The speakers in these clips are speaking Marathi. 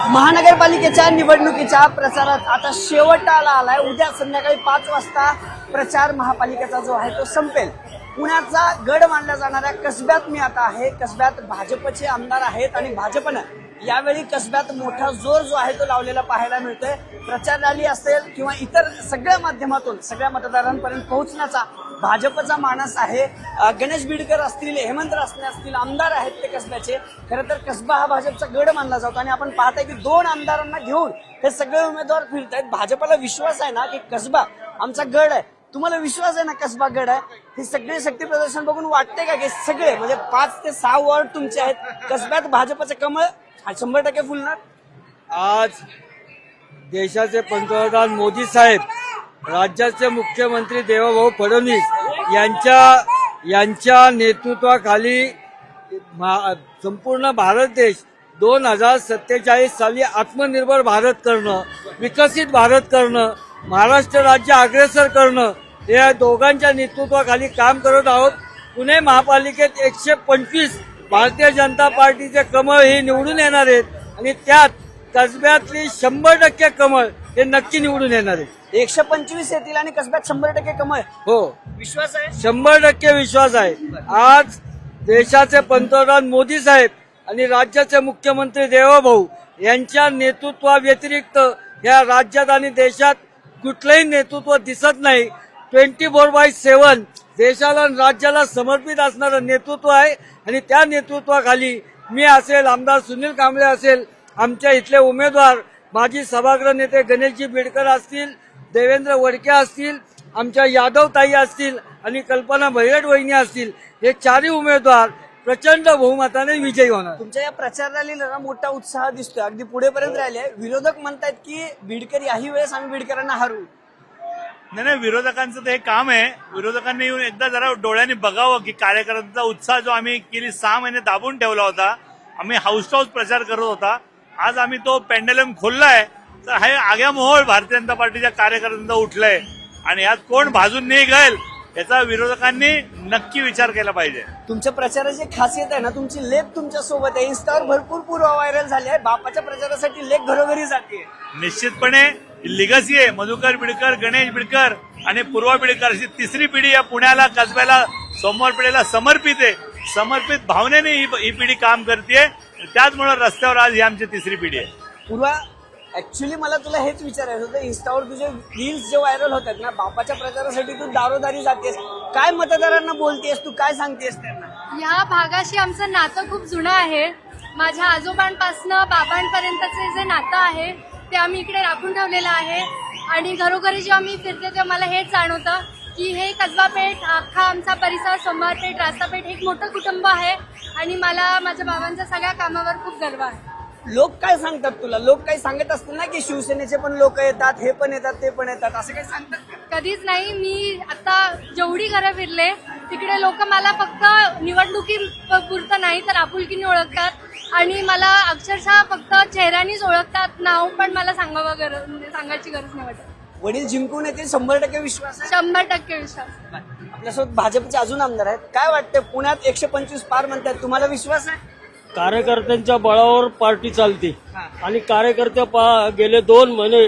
महानगरपालिकेच्या निवडणुकीच्या प्रचारात आता शेवटाला आलाय। उद्या संध्याकाळी 5 वाजता प्रचार महापालिकेचा जो आहे तो संपेल। पुण्याचा गड मानल्या जाणाऱ्या कसब्यात मी आता आहे। कसब्यात भाजपचे आमदार आहेत आणि भाजपनं यावेळी कसब्यात मोठा जोर जो आहे तो लावलेला पाहायला मिळतोय। प्रचार रॅली असेल किंवा इतर सगळ्या माध्यमातून सगळ्या मतदारांपर्यंत पोहोचण्याचा भाजपचा मानस आहे। गणेश बिडकर असतील, हेमंत रासने असतील, आमदार आहेत ते कसब्याचे। खरं तर कसबा हा भाजपचा गड मानला जातो आणि आपण पाहताय की 2 आमदारांना घेऊन हे सगळे उमेदवार फिरतायत। भाजपला विश्वास आहे ना की कसबा आमचा गड आहे। तुम्हाला विश्वास आहे ना कसबा गड आहे? हे सगळे शक्ती प्रदर्शन बघून वाटते का की सगळे म्हणजे 5 ते 6 वॉर्ड तुमचे आहेत, कसब्यात भाजपचं कमळ 100% फुलणार? आज देशाचे पंतप्रधान मोदी साहेब, राज्याचे मुख्यमंत्री देवेंद्र फडणवीस यांच्या नेतृत्वाखाली संपूर्ण भारत देश 2047 साली आत्मनिर्भर भारत करणं, विकसित भारत करणं, महाराष्ट्र राज्य अग्रेसर करणं या दोघांच्या नेतृत्वाखाली काम करत आहोत। पुणे महापालिकेत 125 भारतीय जनता पार्टीचे कमळ हे निवडून येणार आहेत आणि त्यात कसब्यातली 100% कमळ हे नक्की निवडून येणार आहेत। 125 येतील आणि कसब्यात 100% कमळ? हो, विश्वास आहे? 100% विश्वास आहे। आज देशाचे पंतप्रधान मोदी साहेब आणि राज्याचे मुख्यमंत्री देवेभाऊ यांच्या नेतृत्वाव्यतिरिक्त या राज्यात आणि देशात कुठलंही नेतृत्व दिसत नाही। 24/7 देशाला आणि राज्याला समर्पित असणारं नेतृत्व आहे आणि त्या नेतृत्वाखाली मी असेल, आमदार सुनील कांबळे असेल, आमच्या इथले उमेदवार माजी सभागृह नेते गणेशजी बिडकर असतील, देवेंद्र वडके असतील, आमच्या यादव ताई असतील आणि कल्पना भैरट वहिनी असतील, हे 4ही उमेदवार प्रचंड बहुमताने विजयी होणार। तुमच्या या प्रचार रॅलीला मोठा उत्साह दिसतोय, अगदी पुढेपर्यंत राहिले। विरोधक म्हणतात की बिडकर याही वेळेस आम्ही बिडकरांना हारू। नाही, विरोधकांचं ते काम आहे। विरोधकांनी येऊन एकदा जरा डोळ्यांनी बघावं की कार्यकर्त्यांचा उत्साह जो आम्ही गेली 6 महिने दाबून ठेवला होता, आम्ही हाऊस हाऊस प्रचार करत होता, आज आम्ही तो पेंडलम खोललाय। तर हे आग्या मोहोळ भारतीय जनता पार्टीच्या कार्यकर्त्यांचा उठलाय आणि यात कोण भाजून निघेल याचा विरोधकांनी नक्की विचार केला पाहिजे। तुमच्या प्रचाराची खासियत आहे ना, तुमची लेख तुमच्या सोबत आहे। इन्स्टावर भरपूर पूर्व व्हायरल झाली आहे। बापाच्या प्रचारासाठी लेख घरोघरी जाते। निश्चितपणे लिगसी आहे। मधुकर बिडकर, गणेश बिडकर आणि पूर्वा बिडकर अशी 3री पिढी या पुण्याला, कसब्याला, सोमवार पेठेला समर्पित आहे। समर्पित भावनेने ही पिढी काम करते। त्याचमुळे रस्त्यावर आज ही आमची 3री पिढी आहे। पूर्वा, ऍक्च्युली मला तुला हेच विचारायचं होतं, इन्स्टावर तुझे रील्स जे व्हायरल होतात ना, बापाच्या प्रचारासाठी तू दारोदारी जातेस, काय मतदारांना बोलतेस, तू काय सांगतेस त्यांना? ह्या भागाशी आमचं नातं खूप जुनं आहे। माझ्या आजोबांपासनं बाबांपर्यंतचे जे नातं आहे ते आम्ही इकडे राखून ठेवलेलं आहे आणि घरोघरी जेव्हा मी फिरते तेव्हा मला हेच जाणवतं की हे कसबा पेठ, अख्खा आमचा परिसर, सोमवार पेठ, रास्तापेठ एक मोठं कुटुंब आहे आणि मला माझ्या बाबांच्या सगळ्या कामावर खूप गर्व आहे। लोक काय सांगतात तुला? लोक काही सांगत असतील ना की शिवसेनेचे पण लोक येतात, हे पण येतात, ते पण येतात, असं काही सांगतात का? कधीच नाही। मी आता जेवढी घरं फिरले तिकडे लोक मला फक्त निवडणुकी पुरतं नाही तर आपुलकीने ओळखतात आणि मला अक्षरशः फक्त चेहऱ्यानेच ओळखतात। नाव पण मला सांगायची गरज नाही वाटत। वडील जिंकून येतील 100% विश्वास आहे? 100% विश्वास। आपल्यासोबत भाजपचे अजून आमदार आहेत, काय वाटतं? पुण्यात 125 पार म्हणतात, तुम्हाला विश्वास आहे? कार्यकर्त्यांच्या बळावर पार्टी चालते आणि कार्यकर्ते गेले 2 महिने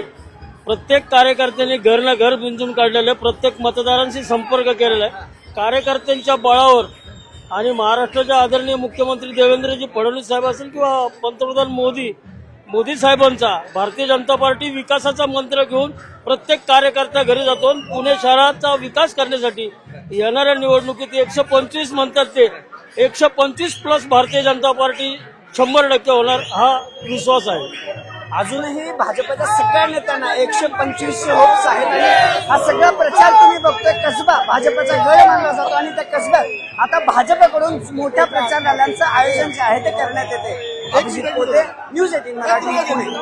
प्रत्येक कार्यकर्त्यांनी घर ना घर गुंजून काढलेले, प्रत्येक मतदारांशी संपर्क केलेला आहे कार्यकर्त्यांच्या बळावर। आणि महाराष्ट्राचे आदरणीय मुख्यमंत्री देवेंद्रजी फडणवीस साहेब असेल किंवा पंतप्रधान मोदी साहेबांचा भारतीय जनता पार्टी विकासाचा मंत्र घेऊन प्रत्येक कार्यकर्ता घरी जातो। पुणे शहराचा विकास करण्यासाठी येणाऱ्या निवडणुकीत 125 म्हणतात ते 125+ भारतीय जनता पार्टी 100% होणार हा विश्वास आहे। अजूनही भाजपच्या सगळ्या नेत्यांना 125 होप्स आहेत आणि हा सगळा प्रचार तुम्ही बघतोय। कसबा भाजपचा गड मानला जातो आणि त्या कसब्यात आता भाजपकडून मोठ्या प्रचार रॅल्यांचं आयोजन जे आहे ते करण्यात येते। न्यूज 18 मराठी, पुणे।